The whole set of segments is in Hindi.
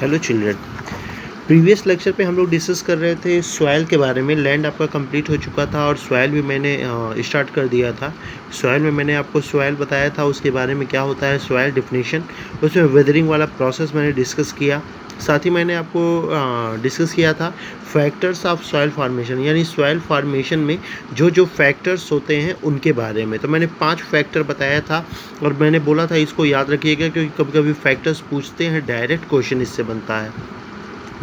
Hello children. प्रीवियस लेक्चर पे हम लोग डिस्कस कर रहे थे सॉइल के बारे में। लैंड आपका कंप्लीट हो चुका था और सॉइल भी मैंने स्टार्ट कर दिया था। सॉइल में मैंने आपको सॉइल बताया था, उसके बारे में क्या होता है सॉइल डिफिनीशन, उसमें वेदरिंग वाला प्रोसेस मैंने डिस्कस किया। साथ ही मैंने आपको डिस्कस किया था फैक्टर्स ऑफ सॉइल फार्मेशन, यानी सॉइल फार्मेशन में जो जो फैक्टर्स होते हैं उनके बारे में। तो मैंने 5 फैक्टर बताया था और मैंने बोला था इसको याद रखिएगा क्योंकि कभी कभी फैक्टर्स पूछते हैं, डायरेक्ट क्वेश्चन इससे बनता है।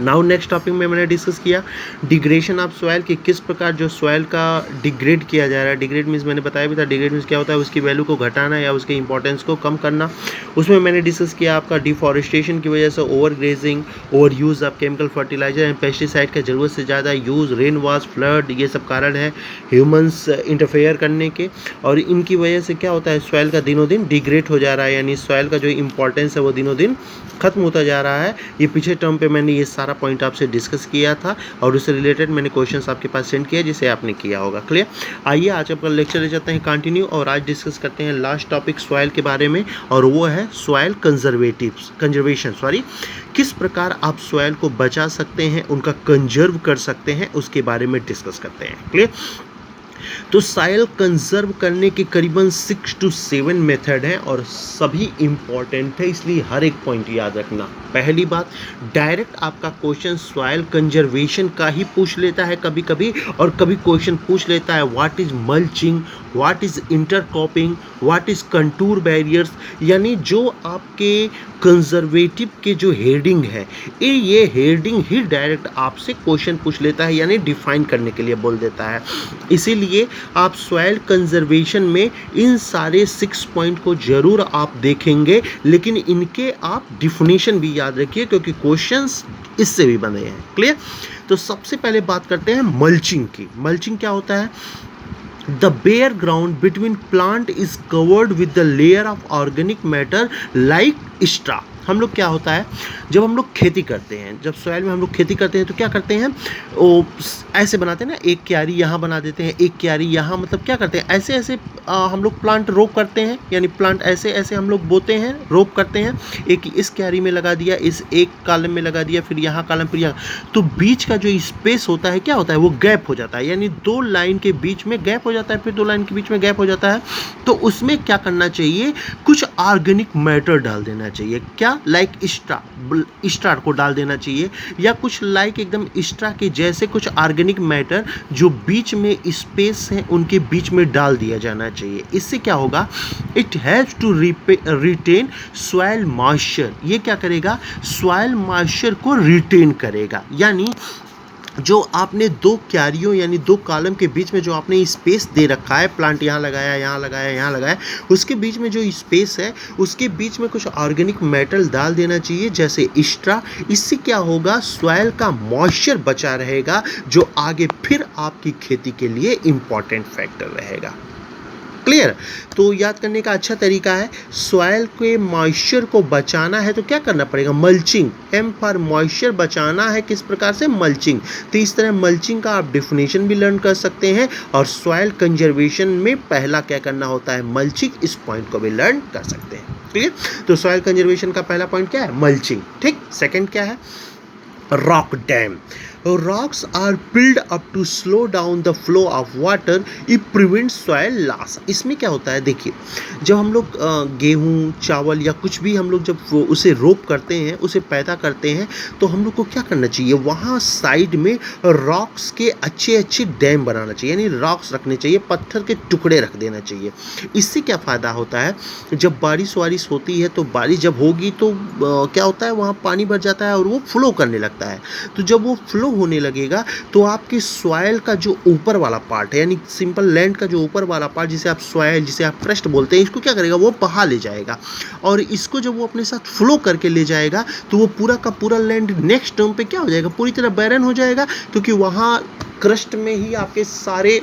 नाउ नेक्स्ट टॉपिक में मैंने डिस्कस किया डिग्रेडेशन ऑफ सॉइल, कि किस प्रकार जो सॉइल का डिग्रेड किया जा रहा है। डिग्रेड मीन्स मैंने बताया भी था, डिग्रेड मीन्स क्या होता है, उसकी वैल्यू को घटाना या उसके इंपॉर्टेंस को कम करना। उसमें मैंने डिस्कस किया आपका डिफॉरेस्टेशन की वजह से overgrazing, overuse of chemical fertiliser and pesticide का ज़रूरत से ज़्यादा यूज़, रेन वॉश, फ्लड, ये सब कारण है ह्यूमंस इंटरफेयर करने के। और इनकी वजह से क्या होता है, सॉइल का दिनों दिन डिग्रेड हो जा रहा है, यानी सॉइल का जो इंपॉर्टेंस है वो दिनों दिन खत्म होता जा रहा है। ये पिछले टर्म पे मैंने ये सारा पॉइंट आपसे डिस्कस किया था और उससे रिलेटेड मैंने क्वेश्चंस आपके पास सेंड किया जिसे आपने किया होगा। क्लियर। आइए आज अपना लेक्चर ले जाते हैं कंटिन्यू और आज डिस्कस करते हैं लास्ट टॉपिक सॉइल के बारे में, और वो है सॉइल कंजर्वेशन। किस प्रकार आप सॉइल को बचा सकते हैं, उनका कंजर्व कर सकते हैं, उसके बारे में डिस्कस करते हैं। क्लियर। तो सॉइल कंजर्व करने के करीबन 6 to 7 मेथड हैं और सभी इंपॉर्टेंट है, इसलिए हर एक पॉइंट याद रखना। पहली बात, डायरेक्ट आपका क्वेश्चन सॉइल कंजर्वेशन का ही पूछ लेता है कभी कभी, और कभी क्वेश्चन पूछ लेता है what is mulching, what is intercropping, what is contour barriers, यानी जो आपके कंजर्वेटिव के जो हेडिंग है ये हेडिंग ही डायरेक्ट आपसे क्वेश्चन पूछ लेता है, यानी डिफाइन करने के लिए बोल देता है। इसीलिए आप सॉइल कंजर्वेशन में इन सारे 6 पॉइंट को जरूर आप देखेंगे, लेकिन इनके आप डिफिनीशन भी याद रखिए क्योंकि क्वेश्चंस इससे भी बने हैं। क्लियर। तो सबसे पहले बात करते हैं मल्चिंग की। मल्चिंग क्या होता है? The bare ground between plant is covered with the layer of organic matter like straw। हम लोग क्या होता है, जब हम लोग खेती करते हैं, जब सॉइल में हम लोग खेती करते हैं तो क्या करते हैं, वो ऐसे बनाते हैं ना, एक क्यारी यहाँ बना देते हैं, एक क्यारी यहाँ, मतलब क्या करते हैं ऐसे ऐसे हम लोग प्लांट रोप करते हैं, यानी प्लांट ऐसे ऐसे हम लोग बोते हैं, रोप करते हैं। एक इस क्यारी में लगा दिया, इस एक कॉलम में लगा दिया, फिर यहाँ कॉलम, फिर यहाँ, तो बीच का जो स्पेस होता है क्या होता है, वो गैप हो जाता है, यानी 2 लाइन के बीच में गैप हो जाता है, फिर 2 लाइन के बीच में गैप हो जाता है। तो उसमें क्या करना चाहिए, कुछ ऑर्गेनिक मैटर डाल देना चाहिए। क्या? लाइक स्ट्रा को डाल देना चाहिए, या कुछ लाइक एकदम स्ट्रा के जैसे कुछ ऑर्गेनिक मैटर जो बीच में स्पेस है उनके बीच में डाल दिया जाना चाहिए। इससे क्या होगा, it helps to retain soil moisture. ये क्या करेगा, सॉइल मॉइस्चर को रिटेन करेगा, यानी जो आपने 2 क्यारियों यानी 2 कॉलम के बीच में जो आपने स्पेस दे रखा है, प्लांट यहाँ लगाया, यहाँ लगाया, यहाँ लगाया, उसके बीच में जो स्पेस है उसके बीच में कुछ ऑर्गेनिक मैटर डाल देना चाहिए जैसे स्ट्रा। इससे क्या होगा, सॉइल का मॉइस्चर बचा रहेगा जो आगे फिर आपकी खेती के लिए इम्पॉर्टेंट फैक्टर रहेगा। क्लियर। तो याद करने का अच्छा तरीका है, सॉइल के मॉइस्चर को बचाना है तो क्या करना पड़ेगा, मल्चिंग। एम फॉर मॉइस्चर बचाना है, किस प्रकार से, मल्चिंग। तो इस तरह मल्चिंग का आप डेफिनेशन भी लर्न कर सकते हैं, और सॉइल कंजर्वेशन में पहला क्या करना होता है, मल्चिंग। इस पॉइंट को भी लर्न कर सकते हैं। क्लियर। तो सॉइल कंजर्वेशन का पहला पॉइंट क्या है, मल्चिंग। ठीक। सेकंड क्या है, rock dam. Rocks are built up to slow down the flow of water, it prevents soil loss। इसमें क्या होता है, देखिए, जब हम लोग गेहूँ, चावल या कुछ भी हम लोग जब उसे रोप करते हैं, उसे पैदा करते हैं, तो हम लोग को क्या करना चाहिए, वहाँ साइड में रॉक्स के अच्छे अच्छे डैम बनाना चाहिए, यानी रॉक्स रखने चाहिए, पत्थर के टुकड़े रख देना चाहिए। इससे क्या फ़ायदा होता है, जब बारिश वारिश होती है तो बारिश जब होगी तो क्या होता है, वहाँ पानी भर जाता है और वो फ्लो करने लगता है। तो जब वो फ्लो होने लगेगा तो आपकी सॉइल का जो ऊपर वाला पार्ट है, यानी सिंपल लैंड का जो ऊपर वाला पार्ट, जिसे आप सॉइल, जिसे आप क्रस्ट बोलते हैं, इसको क्या करेगा, वो बहा ले जाएगा। और इसको जब वो अपने साथ फ्लो करके ले जाएगा तो वो पूरा का पूरा लैंड नेक्स्ट टर्म पे क्या हो जाएगा, पूरी तरह बैरन हो जाएगा, क्योंकि वहाँ क्रस्ट में ही आपके सारे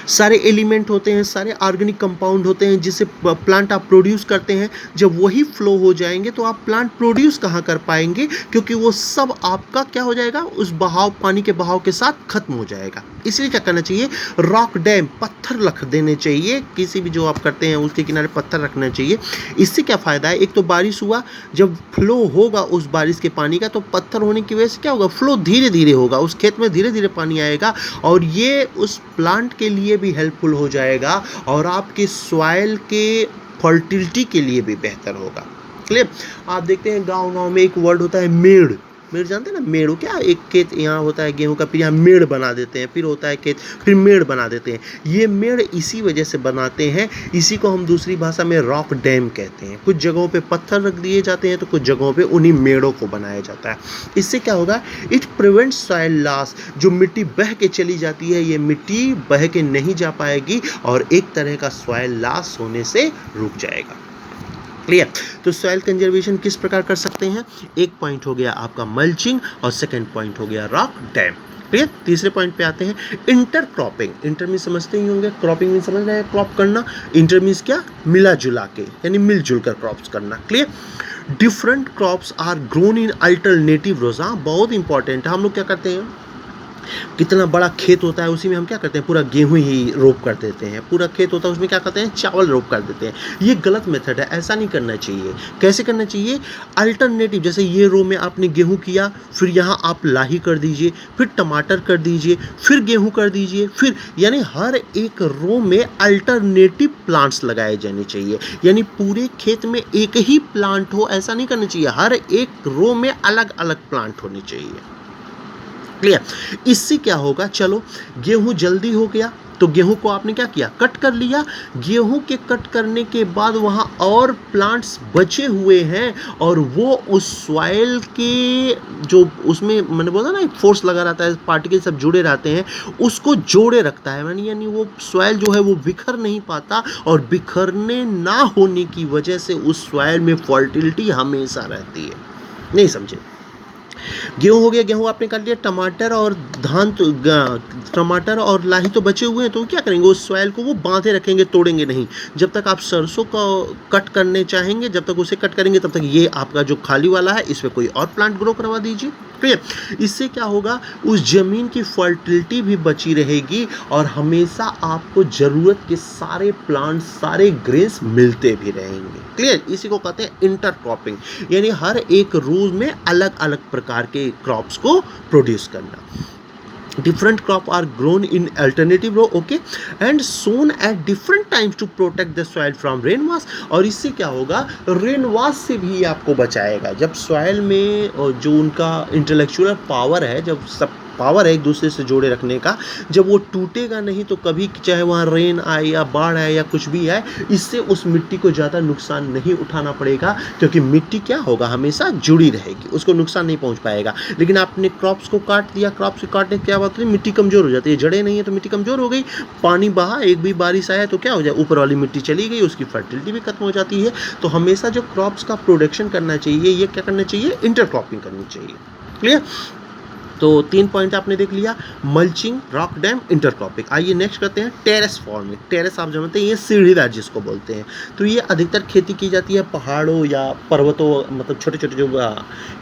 सारे एलिमेंट होते हैं, सारे ऑर्गेनिक कंपाउंड होते हैं जिससे प्लांट आप प्रोड्यूस करते हैं। जब वही फ्लो हो जाएंगे तो आप प्लांट प्रोड्यूस कहाँ कर पाएंगे, क्योंकि वो सब आपका क्या हो जाएगा, उस बहाव, पानी के बहाव के साथ खत्म हो जाएगा। इसलिए क्या करना चाहिए, रॉक डैम, पत्थर रख देने चाहिए, किसी भी जो आप करते हैं उसके किनारे पत्थर रखना चाहिए। इससे क्या फ़ायदा है, एक तो बारिश हुआ, जब फ्लो होगा उस बारिश के पानी का तो पत्थर होने की वजह से क्या होगा, फ्लो धीरे धीरे होगा, उस खेत में धीरे धीरे पानी आएगा और ये उस प्लांट के लिए भी हेल्पफुल हो जाएगा और आपके सॉइल के फर्टिलिटी के लिए भी बेहतर होगा। क्लियर। आप देखते हैं गांव गांव में एक वर्ड होता है मेड़। मेड़ जानते हैं ना, मेड़ क्या, एक खेत यहाँ होता है गेहूं का, फिर यहाँ मेड़ बना देते हैं, फिर होता है खेत, फिर मेड़ बना देते हैं। ये मेड़ इसी वजह से बनाते हैं, इसी को हम दूसरी भाषा में रॉक डैम कहते हैं। कुछ जगहों पे पत्थर रख दिए जाते हैं तो कुछ जगहों पे उन्हीं मेड़ों को बनाया जाता है। इससे क्या होगा, इट प्रिवेंट्स सॉइल लॉस। जो मिट्टी बह के चली जाती है, ये मिट्टी बह के नहीं जा पाएगी और एक तरह का सॉइल लॉस होने से रुक जाएगा। क्लियर। तो सॉइल कंजर्वेशन किस प्रकार कर सकते हैं, एक पॉइंट हो गया आपका मल्चिंग और सेकंड पॉइंट हो गया रॉक डैम। क्लियर। तीसरे पॉइंट पे आते हैं इंटर क्रॉपिंग। इंटर मीन समझते ही होंगे, क्रॉपिंग मीन समझ रहे हैं, क्रॉप करना। इंटर मीन्स क्या, मिला जुला के, यानी मिलजुल कर क्रॉप्स करना। Clear. Different crops are grown in alternative rows. हाँ, बहुत इंपॉर्टेंट है। हम लोग क्या करते हैं, कितना बड़ा खेत होता है उसी में हम क्या करते हैं, पूरा गेहूं ही रोप कर देते हैं। पूरा खेत होता है उसमें क्या करते हैं, चावल रोप कर देते हैं। ये गलत मेथड है, ऐसा नहीं करना चाहिए। कैसे करना चाहिए, अल्टरनेटिव। जैसे ये रो में आपने गेहूं किया, फिर यहाँ आप लाही कर दीजिए, फिर टमाटर कर दीजिए, फिर गेहूं कर दीजिए, फिर, यानी हर एक रो में अल्टरनेटिव प्लांट्स लगाए जाने चाहिए। यानी पूरे खेत में एक ही प्लांट हो, ऐसा नहीं करना चाहिए। हर एक रो में अलग अलग प्लांट होने चाहिए। क्लियर। इससे क्या होगा, चलो गेहूं जल्दी हो गया तो गेहूं को आपने क्या किया, कट कर लिया। गेहूं के कट करने के बाद वहां और प्लांट्स बचे हुए हैं और वो उस सॉइल के जो उसमें मैंने बोला ना, एक फोर्स लगा रहता है, पार्टिकल सब जुड़े रहते हैं, उसको जोड़े रखता है। यानी वो सॉइल जो है वो बिखर नहीं पाता और बिखरने ना होने की वजह से उस सॉइल में फर्टिलिटी हमेशा रहती है। नहीं समझे, गेहूं हो गया, गेहूं आपने कर लिया, टमाटर और धान तो टमाटर और लाही तो बचे हुए हैं, तो क्या करेंगे, उस सॉइल को वो बांधे रखेंगे, तोड़ेंगे नहीं। जब तक आप सरसों का कट करने चाहेंगे, जब तक उसे कट करेंगे, तब तक ये आपका जो खाली वाला है इसमें कोई और प्लांट ग्रो करवा दीजिए। क्लियर। इससे क्या होगा, उस जमीन की फर्टिलिटी भी बची रहेगी और हमेशा आपको जरूरत के सारे प्लांट, सारे ग्रेन्स मिलते भी रहेंगे। क्लियर। इसी को कहते हैं इंटरक्रॉपिंग, यानी हर एक रो में अलग अलग प्रकार के क्रॉप्स को प्रोड्यूस करना। different crop are grown in alternative row, okay, and sown at different times to protect the soil from rain wash। और इससे क्या होगा, रेन वॉश से भी आपको बचाएगा। जब सॉइल में जो उनका इंटेलेक्चुअल पावर है, जब सब पावर है एक दूसरे से जोड़े रखने का, जब वो टूटेगा नहीं तो कभी चाहे वहाँ रेन आए या बाढ़ आए या कुछ भी आए, इससे उस मिट्टी को ज़्यादा नुकसान नहीं उठाना पड़ेगा, क्योंकि मिट्टी क्या होगा, हमेशा जुड़ी रहेगी, उसको नुकसान नहीं पहुँच पाएगा। लेकिन आपने क्रॉप्स को काट दिया, क्रॉप्स को काटने क्या बात है, मिट्टी कमज़ोर हो जाती है, जड़ें नहीं है तो मिट्टी कमज़ोर हो गई, पानी बहा, एक भी बारिश आया तो क्या हो जाए, ऊपर वाली मिट्टी चली गई, उसकी फर्टिलिटी भी खत्म हो जाती है। तो हमेशा जो क्रॉप्स का प्रोडक्शन करना चाहिए, ये क्या करना चाहिए, इंटरक्रॉपिंग करनी चाहिए। क्लियर। तो 3 पॉइंट आपने देख लिया, मल्चिंग, रॉक डैम, इंटरक्रॉपिंग। आइए नेक्स्ट करते हैं टेरेस फार्मिंग। टेरेस आप जानते हैं, ये सीढ़ीदार जिसको बोलते हैं। तो ये अधिकतर खेती की जाती है पहाड़ों या पर्वतों, मतलब छोटे छोटे जो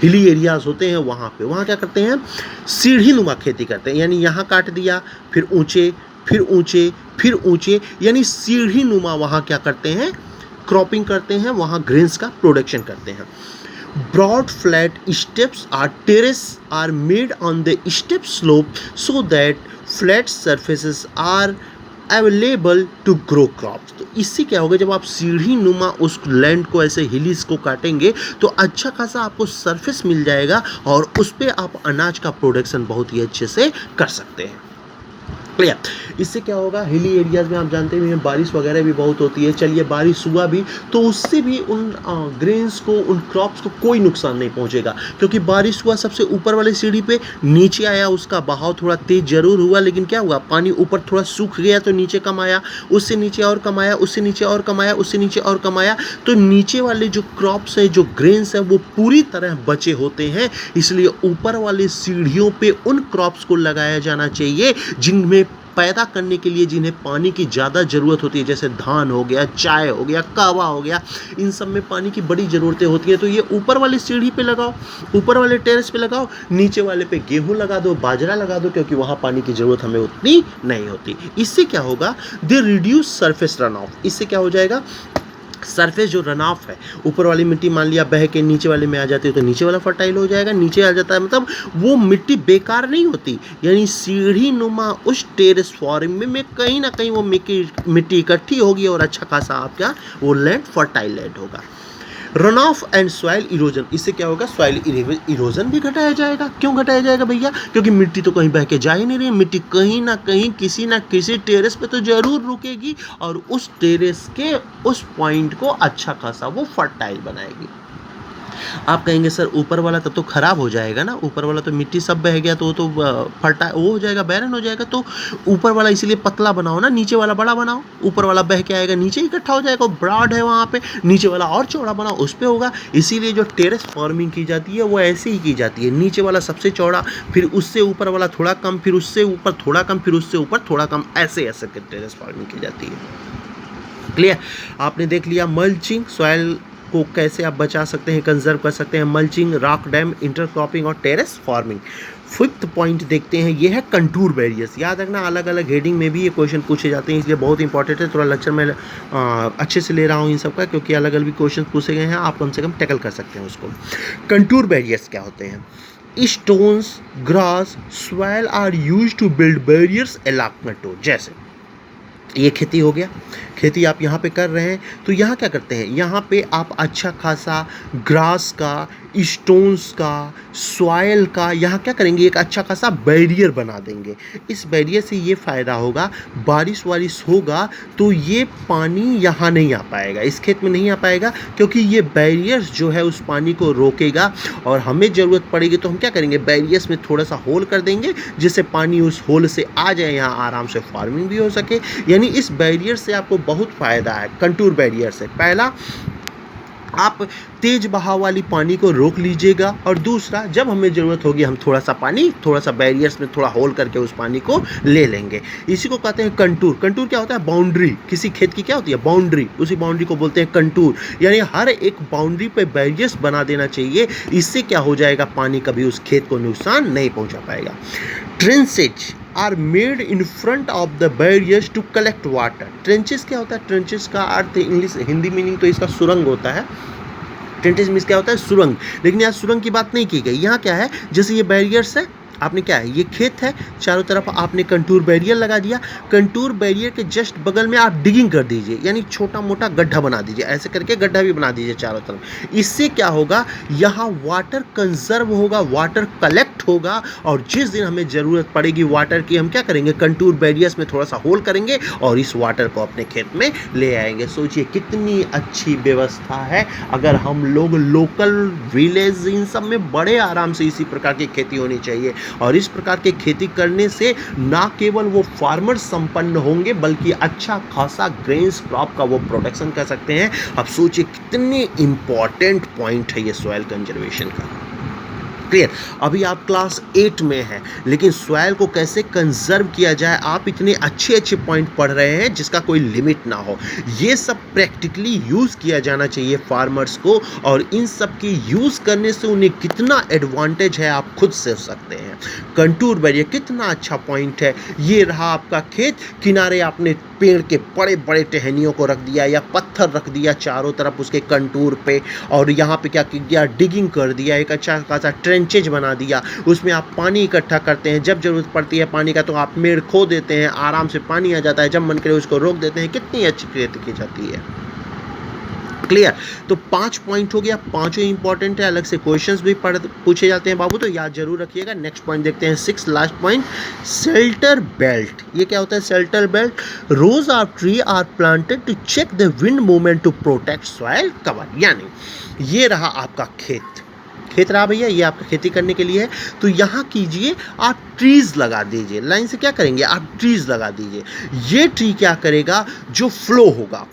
हिली एरियाज होते हैं वहाँ पे। वहाँ क्या करते हैं, सीढ़ी नुमा खेती करते हैं, यानी यहाँ काट दिया, फिर ऊँचे, फिर ऊँचे, फिर ऊँचे, यानी सीढ़ी नुमा वहाँ क्या करते हैं, क्रॉपिंग करते हैं, वहाँ ग्रेन्स का प्रोडक्शन करते हैं। Broad flat steps or terrace are made on the steep slope so that flat surfaces are available to grow crops। तो इससे क्या होगा, जब आप सीढ़ी नुमा उस लैंड को ऐसे हिलीज को काटेंगे तो अच्छा खासा आपको सरफेस मिल जाएगा और उस पर आप अनाज का प्रोडक्शन बहुत ही अच्छे से कर सकते हैं। क्लियर। इससे क्या होगा, हिली एरियाज़ में आप जानते हैं बारिश वगैरह भी बहुत होती है। चलिए बारिश हुआ भी तो उससे भी उन ग्रेन्स को, उन क्रॉप्स को कोई नुकसान नहीं पहुंचेगा, क्योंकि बारिश हुआ सबसे ऊपर वाले सीढ़ी पे, नीचे आया, उसका बहाव थोड़ा तेज जरूर हुआ, लेकिन क्या हुआ, पानी ऊपर थोड़ा सूख गया तो नीचे कम आया, उससे नीचे और कम आया, उससे नीचे और कम आया, उससे नीचे और कम आया, तो नीचे वाले जो क्रॉप्स है, जो ग्रेन्स है, वो पूरी तरह बचे होते हैं। इसलिए ऊपर वाले सीढ़ियों पे उन क्रॉप्स को लगाया जाना चाहिए जिनमें पैदा करने के लिए जिन्हें पानी की ज़्यादा ज़रूरत होती है, जैसे धान हो गया, चाय हो गया, कहवा हो गया, इन सब में पानी की बड़ी ज़रूरतें होती हैं। तो ये ऊपर वाली सीढ़ी पे लगाओ, ऊपर वाले टेरेस पे लगाओ, नीचे वाले पे गेहूँ लगा दो, बाजरा लगा दो, क्योंकि वहाँ पानी की ज़रूरत हमें उतनी नहीं होती। इससे क्या होगा, they reduce surface run of. इससे क्या हो जाएगा, सरफेस जो रन ऑफ है, ऊपर वाली मिट्टी मान लिया बह के नीचे वाले में आ जाती है, तो नीचे वाला फर्टाइल हो जाएगा। नीचे आ जाता है मतलब वो मिट्टी बेकार नहीं होती, यानी सीढ़ी नुमा उस टेरेस फॉर्मिंग में कहीं ना कहीं वो मिट्टी इकट्ठी होगी और अच्छा खासा आपका वो लैंड फर्टाइल लैंड होगा। Run of and soil erosion, इससे क्या होगा, सॉइल इरोजन भी घटाया जाएगा। क्यों घटाया जाएगा भैया, क्योंकि मिट्टी तो कहीं बह के जा ही नहीं रही, मिट्टी कहीं ना कहीं किसी ना किसी टेरेस पे तो जरूर रुकेगी और उस टेरेस के उस पॉइंट को अच्छा खासा वो फर्टाइल बनाएगी। आप कहेंगे सर ऊपर वाला तब तो खराब हो जाएगा ना, ऊपर वाला तो मिट्टी सब बह गया तो वो तो फर्टाइल वो हो जाएगा, बैरन हो जाएगा। तो ऊपर वाला इसीलिए पतला बनाओ ना, नीचे वाला बड़ा बनाओ। ऊपर वाला बह के आएगा, नीचे इकट्ठा हो जाएगा, ब्रॉड है वहाँ पे, नीचे वाला और चौड़ा बनाओ, उस पर होगा। इसीलिए जो टेरेस फार्मिंग की जाती है वो ऐसे ही की जाती है, नीचे वाला सबसे चौड़ा, फिर उससे ऊपर वाला थोड़ा कम, फिर उससे ऊपर थोड़ा कम, फिर उससे ऊपर थोड़ा कम, ऐसे ऐसे टेरेस फार्मिंग की जाती है। क्लियर, आपने देख लिया मल्चिंग, सॉइल को कैसे आप बचा सकते हैं, कंजर्व कर सकते हैं, मल्चिंग, रॉक डैम, इंटरक्रॉपिंग और टेरेस फार्मिंग। फिफ्थ पॉइंट देखते हैं, ये है कंटूर बैरियर्स। याद रखना अलग अलग हेडिंग में भी ये क्वेश्चन पूछे जाते हैं, इसलिए बहुत इंपॉर्टेंट है। थोड़ा लेक्चर में अच्छे से ले रहा हूँ इन सब का, क्योंकि अलग अलग भी क्वेश्चन पूछे गए हैं, आप कम से कम टैकल कर सकते हैं उसको। कंटूर बैरियर्स क्या होते हैं, stones, grass, soil are used to build barriers along contour. जैसे ये खेती हो गया, खेती आप यहाँ पे कर रहे हैं, तो यहाँ क्या करते हैं, यहाँ पे आप अच्छा खासा ग्रास का, स्टोन्स का, सॉइल का, यहाँ क्या करेंगे, एक अच्छा खासा बैरियर बना देंगे। इस बैरियर से ये फ़ायदा होगा, बारिश वारिश होगा तो ये पानी यहाँ नहीं आ पाएगा, इस खेत में नहीं आ पाएगा, क्योंकि ये बैरियर्स जो है उस पानी को रोकेगा। और हमें ज़रूरत पड़ेगी तो हम क्या करेंगे, बैरियर्स में थोड़ा सा होल कर देंगे, जिससे पानी उस होल से आ जाए, यहाँ आराम से फार्मिंग भी हो सके। यानी इस बैरियर से आपको बहुत फ़ायदा है, कंटूर बैरियर से। पहला, आप तेज बहाव वाली पानी को रोक लीजिएगा, और दूसरा, जब हमें ज़रूरत होगी हम थोड़ा सा पानी, थोड़ा सा बैरियर्स में थोड़ा होल करके उस पानी को ले लेंगे। इसी को कहते हैं कंटूर। कंटूर क्या होता है, बाउंड्री, किसी खेत की क्या होती है, बाउंड्री, उसी बाउंड्री को बोलते हैं कंटूर। यानी हर एक बाउंड्री पे बैरियर्स बना देना चाहिए, इससे क्या हो जाएगा, पानी कभी उस खेत को नुकसान नहीं पहुँचा पाएगा। Trenches are made in front of the barriers to collect water. Trenches क्या होता है, ट्रेंचेस का अर्थ इंग्लिश हिंदी मीनिंग तो इसका सुरंग होता है। ट्रेंचेस मीन्स क्या होता है, सुरंग। लेकिन यहाँ सुरंग की बात नहीं की गई, यहाँ क्या है, जैसे ये बैरियर्स है, आपने क्या है, ये खेत है, चारों तरफ आपने कंटूर बैरियर लगा दिया, कंटूर बैरियर के जस्ट बगल में आप डिगिंग कर दीजिए, यानी छोटा मोटा गड्ढा बना दीजिए, ऐसे करके गड्ढा भी बना दीजिए चारों तरफ। इससे क्या होगा, यहाँ वाटर कंजर्व होगा, वाटर कलेक्ट होगा, और जिस दिन हमें ज़रूरत पड़ेगी वाटर की, हम क्या करेंगे, कंटूर बैरियर्स में थोड़ा सा होल करेंगे और इस वाटर को अपने खेत में ले आएंगे। सोचिए कितनी अच्छी व्यवस्था है। अगर हम लोग लोकल विलेज इन सब में बड़े आराम से इसी प्रकार की खेती होनी चाहिए, और इस प्रकार के खेती करने से ना केवल वो फार्मर संपन्न होंगे, बल्कि अच्छा खासा ग्रेन्स क्रॉप का वो प्रोडक्शन कर सकते हैं। अब सोचिए कितनी इंपॉर्टेंट पॉइंट है ये सॉइल कंजर्वेशन का। क्लियर, अभी आप क्लास 8 में हैं, लेकिन सॉइल को कैसे कंजर्व किया जाए, आप इतने अच्छे अच्छे पॉइंट पढ़ रहे हैं जिसका कोई लिमिट ना हो। ये सब प्रैक्टिकली यूज़ किया जाना चाहिए फार्मर्स को, और इन सब की यूज़ करने से उन्हें कितना एडवांटेज है आप खुद सोच सकते हैं। कंटूर बैरियर कितना अच्छा पॉइंट है। ये रहा आपका खेत, किनारे आपने पेड़ के बड़े बड़े टहनियों को रख दिया या पत्थर रख दिया चारों तरफ उसके कंटूर पे, और यहाँ पे क्या किया, डिगिंग कर दिया, एक अच्छा खासा ट्रेंचेज बना दिया, उसमें आप पानी इकट्ठा करते हैं, जब जरूरत पड़ती है पानी का तो आप मेड़ खो देते हैं, आराम से पानी आ जाता है, जब मन करे उसको रोक देते हैं। कितनी अच्छी खेती की जाती है। क्लियर, तो 5 पॉइंट हो गया, पांचों इंपॉर्टेंट है, अलग से क्वेश्चंस भी पूछे जाते हैं बाबू, तो याद जरूर रखिएगा। नेक्स्ट पॉइंट देखते हैं, 6 लास्ट पॉइंट, शेल्टर बेल्ट। ये क्या होता है, shelter belt, rows of tree are planted to check the wind movement to protect soil cover. यानी ये रहा आपका खेत रहा भैया, ये आपका खेती करने के लिए है, तो यहाँ कीजिए आप ट्रीज लगा दीजिए, लाइन से क्या करेंगे, आप ट्रीज लगा दीजिए। ये ट्री क्या करेगा, जो फ्लो होगा,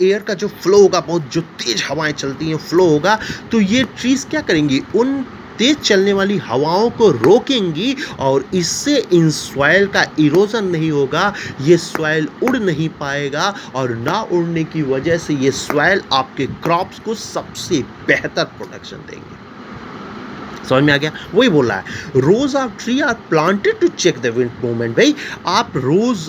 एयर का जो फ्लो होगा, बहुत जो तेज हवाएं चलती हैं फ्लो होगा, तो ये ट्रीज क्या करेंगी, उन तेज चलने वाली हवाओं को रोकेंगी और इससे इन सॉइल का इरोजन नहीं होगा, ये सॉइल उड़ नहीं पाएगा और ना उड़ने की वजह से ये सॉइल आपके क्रॉप्स को सबसे बेहतर प्रोडक्शन देंगे। समझ में आ गया? वही बोल रहा है, rows of tree are planted to check the wind movement. भाई आप रोज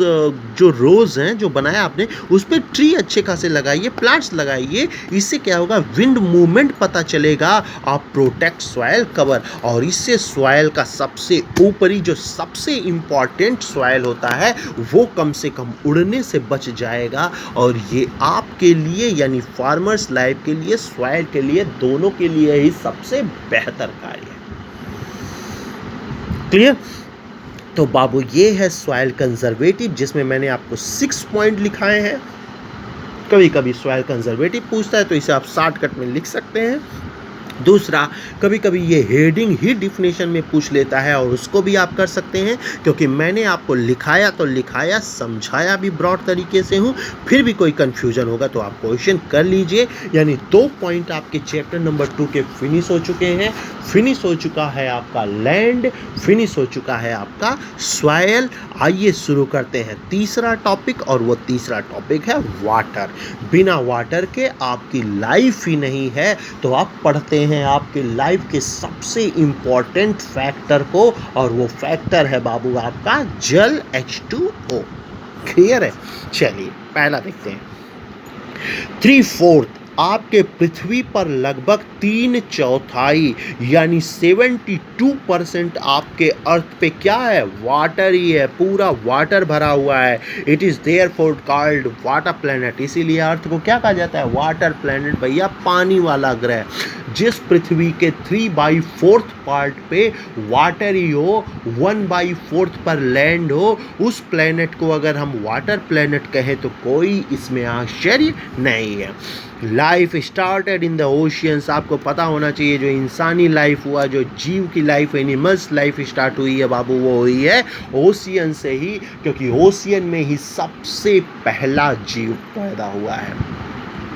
जो रोज हैं जो बनाया आपने उस पर ट्री अच्छे खासे लगाइए, प्लांट्स लगाइए, इससे क्या होगा, विंड मूवमेंट पता चलेगा, आप प्रोटेक्ट सॉइल कवर, और इससे सॉइल का सबसे ऊपरी जो सबसे इंपॉर्टेंट सॉइल होता है वो कम से कम उड़ने से बच जाएगा। और ये आपके लिए यानी फार्मर्स लाइफ के लिए, सॉइल के लिए, दोनों के लिए ही सबसे बेहतर कार्य है। क्लियर? तो बाबू ये है सॉइल कंजर्वेटिव, जिसमें मैंने आपको 6 पॉइंट लिखाए हैं। कभी कभी सॉइल कंजर्वेटिव पूछता है तो इसे आप शॉर्टकट में लिख सकते हैं। दूसरा, कभी कभी ये हेडिंग ही डिफिनेशन में पूछ लेता है और उसको भी आप कर सकते हैं, क्योंकि मैंने आपको लिखाया तो लिखाया, समझाया भी ब्रॉड तरीके से हूँ। फिर भी कोई कंफ्यूजन होगा तो आप क्वेश्चन कर लीजिए। यानी 2 पॉइंट आपके चैप्टर नंबर 2 के फिनिश हो चुके हैं। फिनिश हो चुका है आपका लैंड, फिनिश हो चुका है आपका सॉइल। आइए शुरू करते हैं तीसरा टॉपिक, और वो तीसरा टॉपिक है वाटर। बिना वाटर के आपकी लाइफ ही नहीं है। तो आप पढ़ते हैं आपके लाइफ के सबसे इंपॉर्टेंट फैक्टर को, और वो फैक्टर है बाबू आपका जल, H2O। क्लियर है? चलिए पहला देखते हैं। 3/4 आपके पृथ्वी पर लगभग 3/4 यानी 72% आपके अर्थ पे क्या है, वाटर ही है, पूरा वाटर भरा हुआ है। It is therefore called water planet. इसीलिए अर्थ को क्या कहा जाता है, वाटर प्लैनेट, भैया पानी वाला ग्रह। जिस पृथ्वी के 3/4 पार्ट पे वाटर ही हो, 1/4 पर लैंड हो, उस प्लैनेट को अगर हम वाटर प्लैनेट कहें तो कोई इसमें आश्चर्य नहीं है। Life started in the oceans. आपको पता होना चाहिए जो इंसानी लाइफ हुआ, जो जीव की लाइफ, एनिमल्स लाइफ स्टार्ट हुई है बाबू, वो हुई है ओशियन से ही, क्योंकि ओशियन में ही सबसे पहला जीव पैदा हुआ है।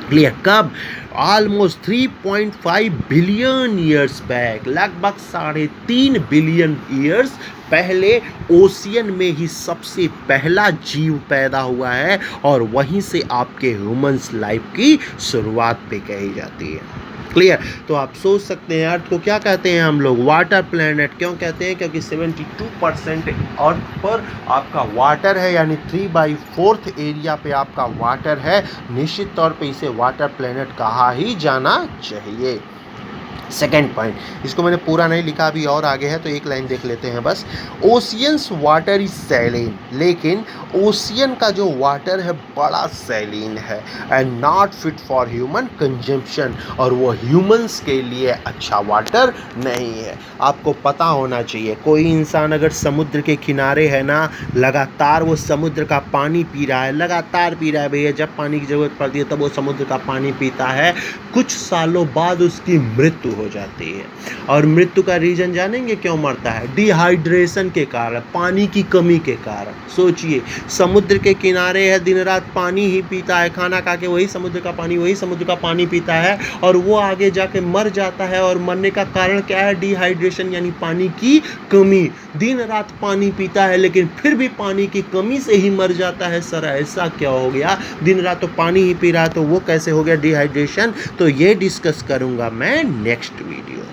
क्लियर? कब? ऑलमोस्ट 3.5 बिलियन ईयर्स बैक, लगभग 3.5 बिलियन ईयर्स पहले ओशियन में ही सबसे पहला जीव पैदा हुआ है, और वहीं से आपके ह्यूमंस लाइफ की शुरुआत पे कही जाती है। क्लियर? तो आप सोच सकते हैं अर्थ को क्या कहते हैं हम लोग, वाटर प्लैनेट। क्यों कहते हैं? क्योंकि 72% अर्थ पर आपका वाटर है, यानी 3/4 एरिया पे आपका वाटर है। निश्चित तौर पे इसे वाटर प्लैनेट कहा ही जाना चाहिए। सेकेंड पॉइंट, इसको मैंने पूरा नहीं लिखा, अभी और आगे है तो एक लाइन देख लेते हैं बस। ओशियंस वाटर इज सैलिन, लेकिन ओशियन का जो वाटर है बड़ा सैलिन है, and not fit for human consumption, और वो ह्यूमंस के लिए अच्छा वाटर नहीं है। आपको पता होना चाहिए, कोई इंसान अगर समुद्र के किनारे है ना, लगातार वो समुद्र का पानी पी रहा है, लगातार पी रहा है भैया, जब पानी की ज़रूरत पड़ती है तब वो समुद्र का पानी पीता है, कुछ सालों बाद उसकी मृत्यु हो जाती है। और मृत्यु का रीजन जानेंगे क्यों मरता है? डिहाइड्रेशन के कारण, पानी की कमी के कारण। सोचिए, समुद्र के किनारे है, दिन रात पानी ही पीता है, खाना खा के वही समुद्र का पानी पीता है, और वो आगे जाके मर जाता है। और मरने का कारण क्या है? डिहाइड्रेशन, यानी पानी की कमी। दिन रात पानी पीता है लेकिन फिर भी पानी की कमी से ही मर जाता है। सर ऐसा क्या हो गया? दिन रात तो पानी ही पी रहा है, तो वो कैसे हो गया डिहाइड्रेशन? तो ये डिस्कस करूंगा मैं नेक्स्ट वीडियो में।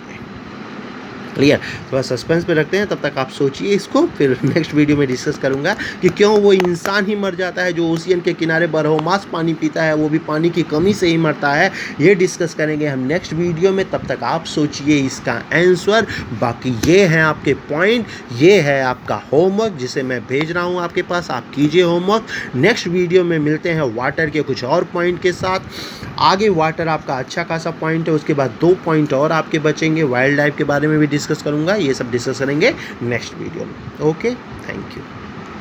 क्लियर? थोड़ा सस्पेंस पे रखते हैं, तब तक आप सोचिए इसको, फिर नेक्स्ट वीडियो में डिस्कस करूंगा कि क्यों वो इंसान ही मर जाता है जो ओशियन के किनारे बरहोमास पानी पीता है, वो भी पानी की कमी से ही मरता है। ये डिस्कस करेंगे हम नेक्स्ट वीडियो में, तब तक आप सोचिए इसका आंसर। बाकी ये हैं आपके पॉइंट, ये है आपका होमवर्क जिसे मैं भेज रहा हूँ आपके पास, आप कीजिए होमवर्क। नेक्स्ट वीडियो में मिलते हैं वाटर के कुछ और पॉइंट के साथ। आगे वाटर आपका अच्छा खासा पॉइंट है, उसके बाद 2 पॉइंट और आपके बचेंगे, वाइल्ड लाइफ के बारे में भी डिस्कस करूंगा। ये सब डिस्कस करेंगे नेक्स्ट वीडियो में। Okay, thank you.